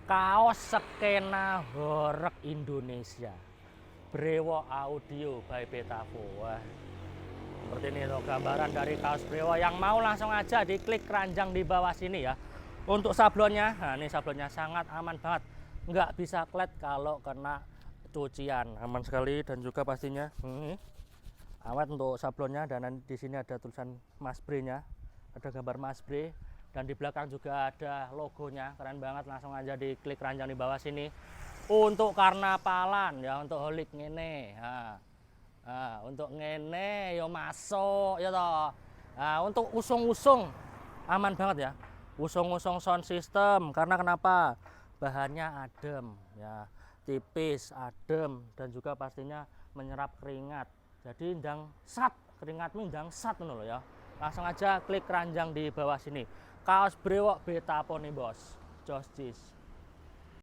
Kaos skena horeg Indonesia. Brewok Audio by Betavo. Wah, seperti ini loh gambaran dari kaos Brewok. Yang mau langsung aja diklik keranjang di bawah sini ya. Untuk sablonnya, nah ini sablonnya sangat aman banget. Nggak bisa klet kalau kena cucian. Aman sekali dan juga pastinya ini awet untuk sablonnya. Dan di sini ada tulisan Masbre-nya. Ada gambar Masbre. Dan di belakang juga ada logonya, keren banget. Langsung aja diklik keranjang di bawah sini. Untuk karnapalan ya, untuk holik ngene. Untuk ngene yo masuk ya toh. Untuk usung-usung aman banget ya. Usung-usung sound system karena kenapa? Bahannya adem ya, tipis, adem dan juga pastinya menyerap keringat. Jadi ndang sat, keringatmu ndang sat ngono lho ya. Langsung aja klik keranjang di bawah sini. Kaos Brewok Betavo nih bos. Jos jis.